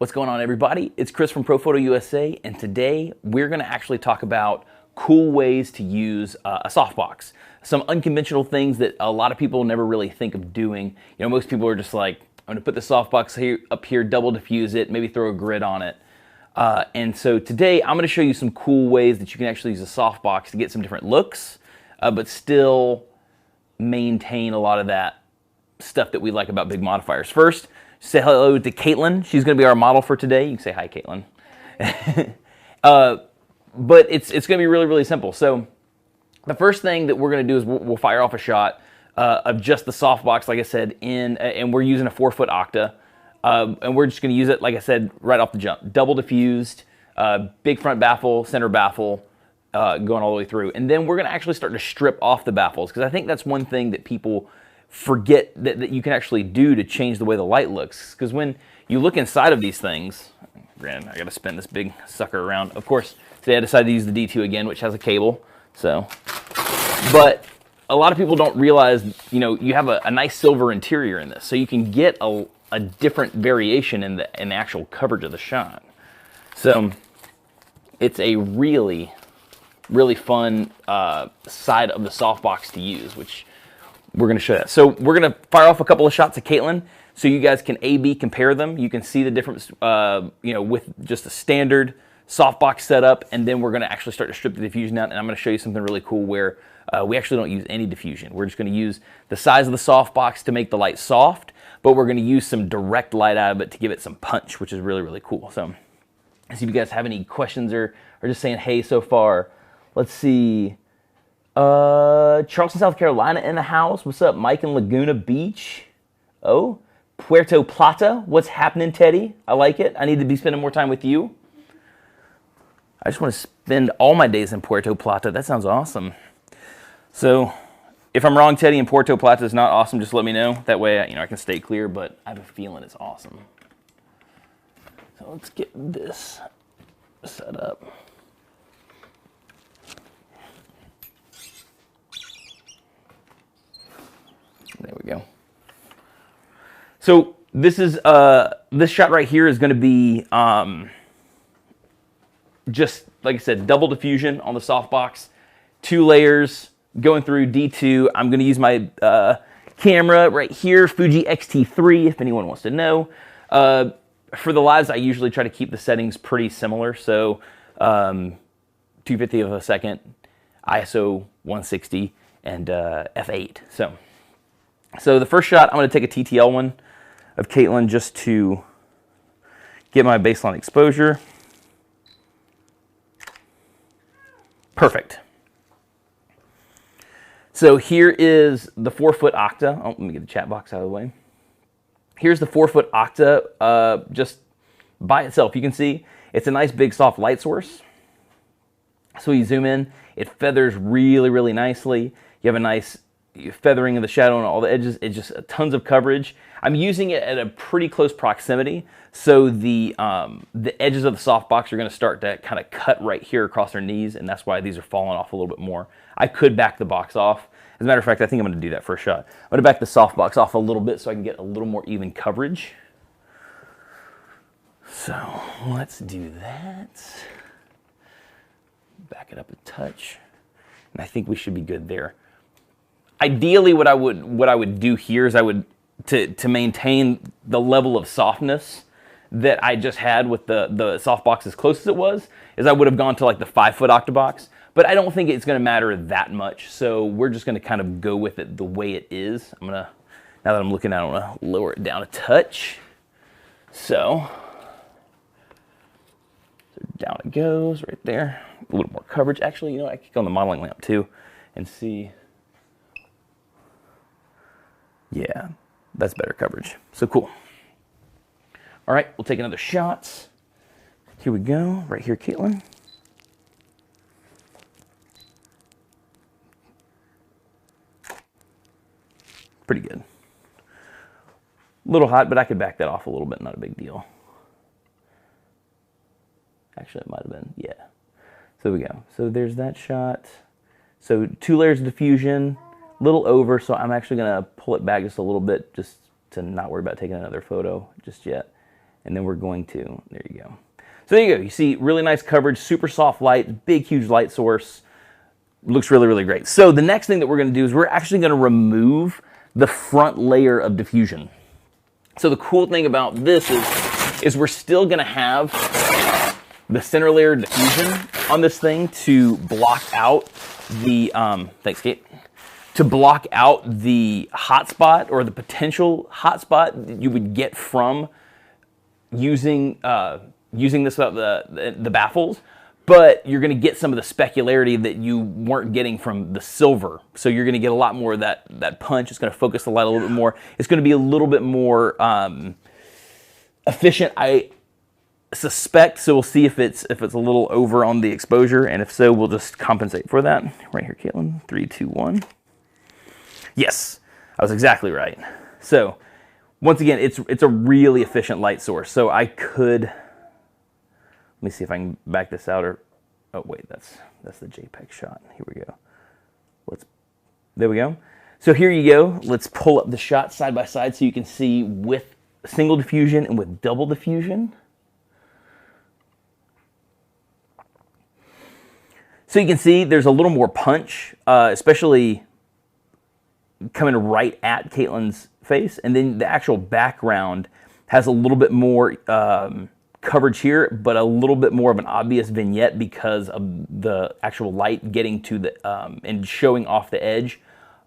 What's going on, everybody? It's Chris from Profoto USA, and today we're going to actually talk about cool ways to use a softbox. Some unconventional things that a lot of people never really think of doing. You know, most people are just like, I'm going to put the softbox up here, double diffuse it, maybe throw a grid on it. And so today I'm going to show you some cool ways that you can actually use a softbox to get some different looks, but still maintain a lot of that stuff that we like about big modifiers. First, say hello to Caitlin. She's going to be our model for today. You can say hi, Caitlin. But it's going to be really, really simple. So the first thing that we're going to do is we'll fire off a shot of just the softbox, like I said, and we're using a 4-foot octa. And we're just going to use it, like I said, right off the jump. Double diffused, big front baffle, center baffle, going all the way through. And then we're going to actually start to strip off the baffles, because I think that's one thing that people forget that you can actually do to change the way the light looks. Because when you look inside of these things, granted, I got to spin this big sucker around. Of course, today I decided to use the D2 again, which has a cable. But a lot of people don't realize, you know, you have a nice silver interior in this, so you can get a different variation in the actual coverage of the shot. So it's a really, really fun side of the softbox to use, which we're going to show that. So we're going to fire off a couple of shots of Caitlin so you guys can A/B compare them. You can see the difference, you know, with just a standard softbox setup, and then we're going to actually start to strip the diffusion out, and I'm going to show you something really cool where we actually don't use any diffusion. We're just going to use the size of the softbox to make the light soft, but we're going to use some direct light out of it to give it some punch, which is really, really cool. So let's see if you guys have any questions or just saying hey so far. Let's see. Charleston, South Carolina in the house. What's up, Mike in Laguna Beach? Oh, Puerto Plata. What's happening, Teddy? I like it. I need to be spending more time with you. I just want to spend all my days in Puerto Plata. That sounds awesome. So if I'm wrong, Teddy, and Puerto Plata is not awesome, just let me know. That way, you know, I can stay clear, but I have a feeling it's awesome. So let's get this set up. There we go. So this is this shot right here is going to be just like I said, double diffusion on the softbox, 2 layers going through D2. I'm going to use my camera right here, Fuji X-T3, if anyone wants to know. For the lives, I usually try to keep the settings pretty similar. So 250 of a second, ISO 160, and f8. So the first shot, I'm going to take a TTL one of Caitlin just to get my baseline exposure. Perfect. So here is the 4-foot octa. Oh, let me get the chat box out of the way. Here's the 4-foot octa just by itself. You can see it's a nice big soft light source. So you zoom in, it feathers really, really nicely. You have a nice feathering of the shadow on all the edges. It's just tons of coverage. I'm using it at a pretty close proximity, so the edges of the softbox are going to start to kind of cut right here across their knees, and that's why these are falling off a little bit more. I could back the box off. As a matter of fact, I think I'm going to do that for a shot. I'm going to back the softbox off a little bit so I can get a little more even coverage. So let's do that. Back it up a touch, and I think we should be good there. Ideally, what I would do here is I would to maintain the level of softness that I just had with the softbox as close as it was, is I would have gone to like the 5-foot octabox. But I don't think it's going to matter that much, so we're just going to kind of go with it the way it is. Now that I'm looking at it, I'm going to lower it down a touch. So down it goes right there. A little more coverage. Actually, you know, I could go on the modeling lamp too and see. Yeah, that's better coverage. So cool. All right, we'll take another shot. Here we go. Right here, Caitlin. Pretty good. A little hot, but I could back that off a little bit. Not a big deal. Actually, it might have been. Yeah. So there we go. So there's that shot. So 2 layers of diffusion. Little over, so I'm actually going to pull it back just a little bit just to not worry about taking another photo just yet. And then we're going to, there you go. So there you go. You see really nice coverage, super soft light, big, huge light source. Looks really, really great. So the next thing that we're going to do is we're actually going to remove the front layer of diffusion. So the cool thing about this is we're still going to have the center layer diffusion on this thing to block out the, thanks Kate, to block out the hotspot or the potential hotspot that you would get from using this without the baffles, but you're going to get some of the specularity that you weren't getting from the silver. So you're going to get a lot more of that punch. It's going to focus the light a little bit more. It's going to be a little bit more efficient, I suspect. So we'll see if it's a little over on the exposure, and if so, we'll just compensate for that. Right here, Caitlin. 3, 2, 1. Yes, I was exactly right. So once again, it's a really efficient light source. So I could, let me see if I can back this out, or, oh wait, that's the JPEG shot. Here we go. There we go. So here you go. Let's pull up the shot side by side so you can see with single diffusion and with double diffusion. So you can see there's a little more punch, especially coming right at Caitlin's face, and then the actual background has a little bit more coverage here, but a little bit more of an obvious vignette because of the actual light getting to the and showing off the edge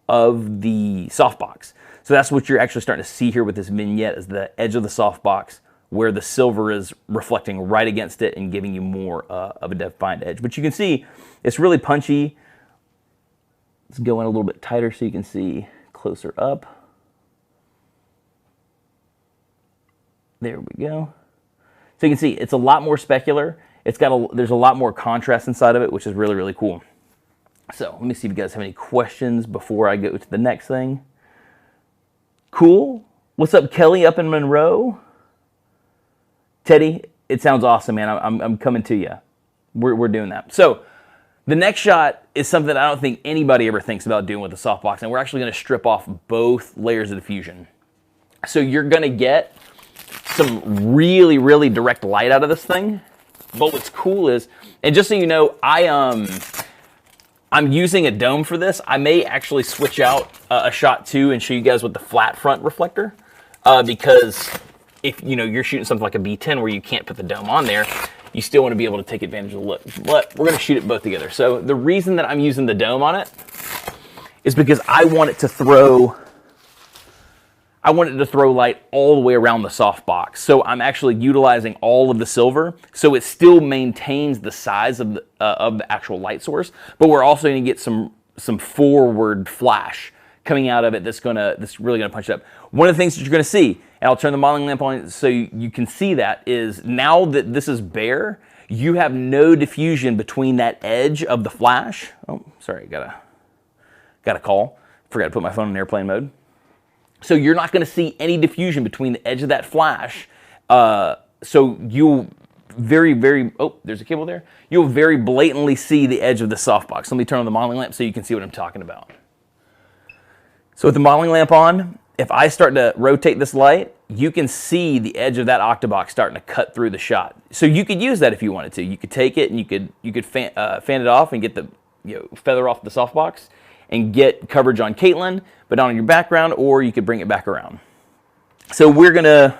of the softbox. So that's what you're actually starting to see here with this vignette, is the edge of the softbox where the silver is reflecting right against it and giving you more of a defined edge. But you can see it's really punchy. Let's go in a little bit tighter so you can see closer up. There we go. So you can see it's a lot more specular. There's a lot more contrast inside of it, which is really, really cool. So let me see if you guys have any questions before I go to the next thing. Cool. What's up, Kelly up in Monroe? Teddy, it sounds awesome, man. I'm coming to you. We're doing that. So the next shot is something that I don't think anybody ever thinks about doing with the softbox, and we're actually going to strip off both layers of diffusion. So you're going to get some really, really direct light out of this thing. But what's cool is, and just so you know, I'm using a dome for this. I may actually switch out a shot too and show you guys with the flat front reflector, because if you're shooting something like a B10 where you can't put the dome on there, you still want to be able to take advantage of the look. But we're going to shoot it both together. So the reason that I'm using the dome on it is because I want it to throw light all the way around the softbox. So I'm actually utilizing all of the silver, so it still maintains the size of the actual light source, but we're also going to get some forward flash coming out of it that's really gonna punch it up. One of the things that you're gonna see, and I'll turn the modeling lamp on so you can see that, is now that this is bare, you have no diffusion between that edge of the flash. Oh, sorry, got a call. Forgot to put my phone in airplane mode. So you're not gonna see any diffusion between the edge of that flash. So you'll oh, there's a cable there. You'll very blatantly see the edge of the softbox. Let me turn on the modeling lamp so you can see what I'm talking about. So with the modeling lamp on, if I start to rotate this light, you can see the edge of that octabox starting to cut through the shot. So you could use that if you wanted to. You could take it and you could fan it off and get the feather off the softbox and get coverage on Caitlin, but not on your background, or you could bring it back around. So we're gonna,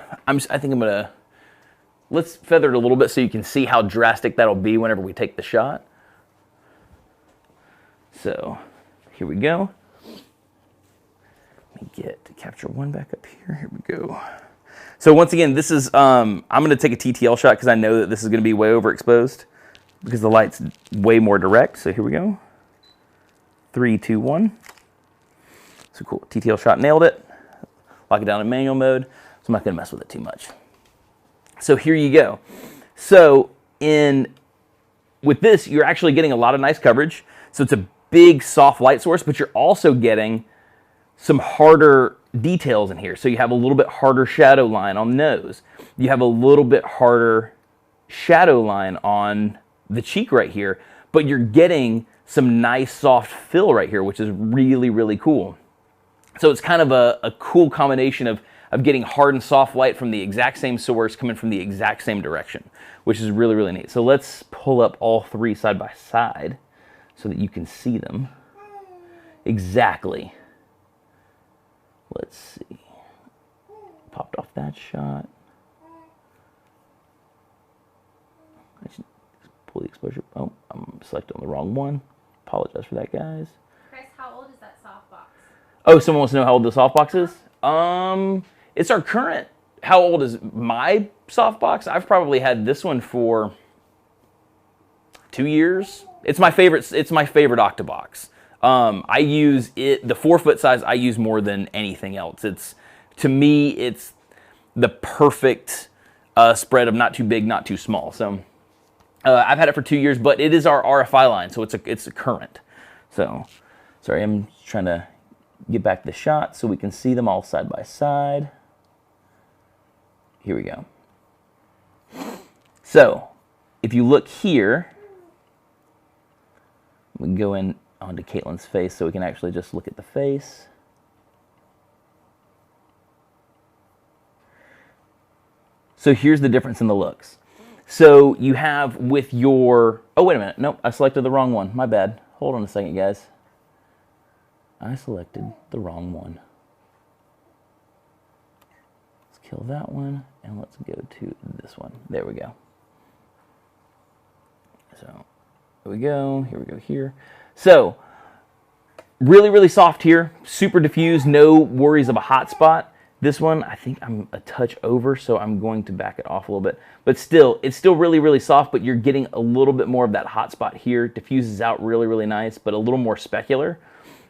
let's feather it a little bit so you can see how drastic that'll be whenever we take the shot. So here we go. Let me get to capture one back up here. Here we go. So once again, this is, I'm going to take a TTL shot because I know that this is going to be way overexposed because the light's way more direct. So here we go. 3, 2, 1. So cool. TTL shot, nailed it. Lock it down in manual mode. So I'm not going to mess with it too much. So here you go. So with this, you're actually getting a lot of nice coverage. So it's a big soft light source, but you're also getting some harder details in here. So you have a little bit harder shadow line on the nose. You have a little bit harder shadow line on the cheek right here, but you're getting some nice soft fill right here, which is really, really cool. So it's kind of a cool combination of of getting hard and soft light from the exact same source coming from the exact same direction, which is really, really neat. So let's pull up all three side by side so that you can see them exactly. Let's see. Popped off that shot. I should pull the exposure. Oh, I'm selecting the wrong one. Apologize for that, guys. Chris, how old is that softbox? Oh, someone wants to know how old the softbox is? It's our current. How old is my softbox? I've probably had this one for 2 years. It's my favorite. It's my favorite Octabox. I use it. The 4-foot size I use more than anything else. To me, it's the perfect spread of not too big, not too small. So I've had it for 2 years, but it is our RFI line, so it's a current. So sorry, I'm trying to get back the shot so we can see them all side by side. Here we go. So if you look here, we can go in onto Caitlin's face so we can actually just look at the face. So here's the difference in the looks. So you have with your, oh wait a minute, nope, I selected the wrong one, my bad. Hold on a second, guys. I selected the wrong one. Let's kill that one, and let's go to this one. There we go. So, here we go, here we go, here. So, really, really soft here, super diffused, no worries of a hot spot. This one, I think I'm a touch over, so I'm going to back it off a little bit. But still, it's still really, really soft, but you're getting a little bit more of that hot spot here. Diffuses out really, really nice, but a little more specular.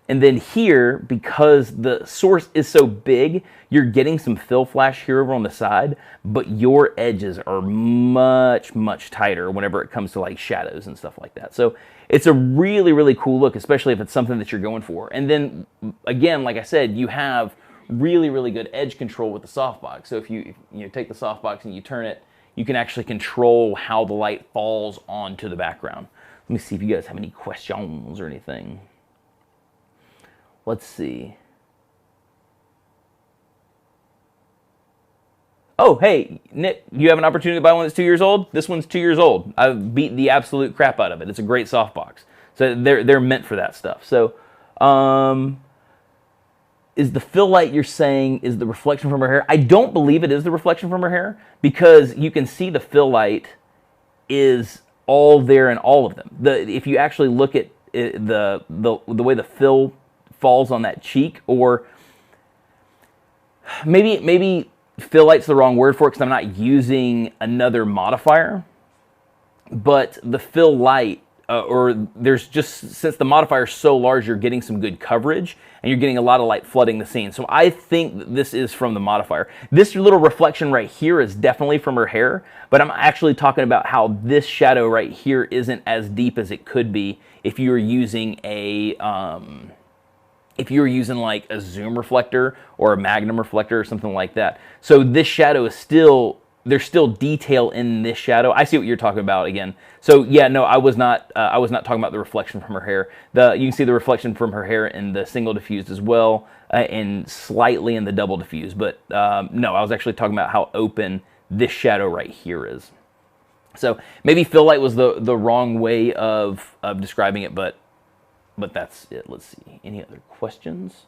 And then here, because the source is so big, you're getting some fill flash here over on the side, but your edges are much, much tighter whenever it comes to like shadows and stuff like that. So it's a really, really cool look, especially if it's something that you're going for. And then, again, like I said, you have really, really good edge control with the softbox. So if you take the softbox and you turn it, you can actually control how the light falls onto the background. Let me see if you guys have any questions or anything. Let's see. Oh, hey, Nick, you have an opportunity to buy one that's 2 years old? This one's 2 years old. I've beat the absolute crap out of it. It's a great softbox. So they're meant for that stuff. So, is the fill light you're saying is the reflection from her hair? I don't believe it is the reflection from her hair because you can see the fill light is all there in all of them. If you actually look at it, the way the fill falls on that cheek, or maybe fill light's the wrong word for it because I'm not using another modifier, but the fill light, or there's just, since the modifier is so large, you're getting some good coverage and you're getting a lot of light flooding the scene. So I think that this is from the modifier. This little reflection right here is definitely from her hair, but I'm actually talking about how this shadow right here isn't as deep as it could be if you were using like a zoom reflector or a magnum reflector or something like that. So this shadow is still, there's still detail in this shadow. I see what you're talking about again. So yeah, no, I was not talking about the reflection from her hair. You can see the reflection from her hair in the single diffused as well, and slightly in the double diffused. But no, I was actually talking about how open this shadow right here is. So maybe fill light was the wrong way of describing it, but that's it. Let's see. Any other questions?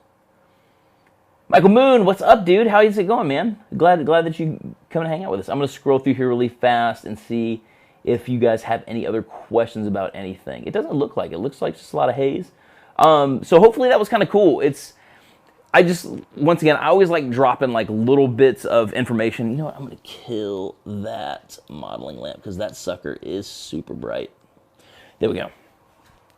Michael Moon, what's up, dude? How is it going, man? Glad that you come and hang out with us. I'm going to scroll through here really fast and see if you guys have any other questions about anything. It doesn't look like it. It looks like just a lot of haze. So hopefully that was kind of cool. Once again, I always like dropping like little bits of information. You know what? I'm going to kill that modeling lamp because that sucker is super bright. There we go.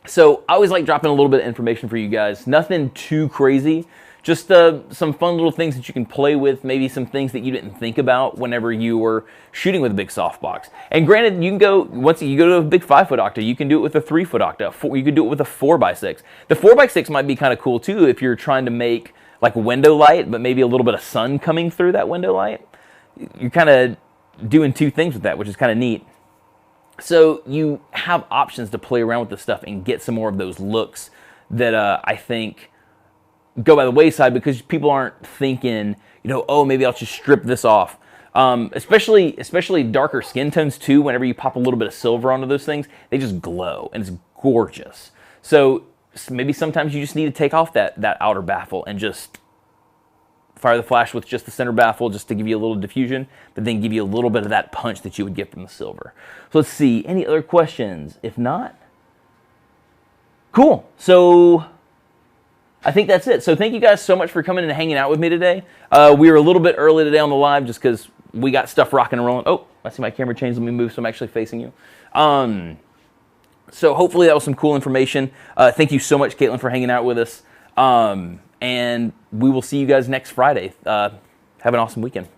So I always like dropping a little bit of information for you guys. Nothing too crazy. Just some fun little things that you can play with, maybe some things that you didn't think about whenever you were shooting with a big softbox. And granted, you can go, once you go to a big 5-foot octa, you can do it with a 3-foot octa, you can do it with a 4x6. The 4x6 might be kind of cool too if you're trying to make like window light, but maybe a little bit of sun coming through that window light. You're kind of doing two things with that, which is kind of neat. So you have options to play around with this stuff and get some more of those looks that I think go by the wayside because people aren't thinking oh, maybe I'll just strip this off. Especially darker skin tones too. Whenever you pop a little bit of silver onto those things, they just glow and it's gorgeous. So maybe sometimes you just need to take off that outer baffle and just fire the flash with just the center baffle just to give you a little diffusion, but then give you a little bit of that punch that you would get from the silver. So let's see, any other questions? If not, cool. So I think that's it. So thank you guys so much for coming and hanging out with me today. We were a little bit early today on the live just because we got stuff rocking and rolling. Oh, I see my camera change. Let me move so I'm actually facing you. So hopefully that was some cool information. Thank you so much, Caitlin, for hanging out with us. And we will see you guys next Friday. Have an awesome weekend.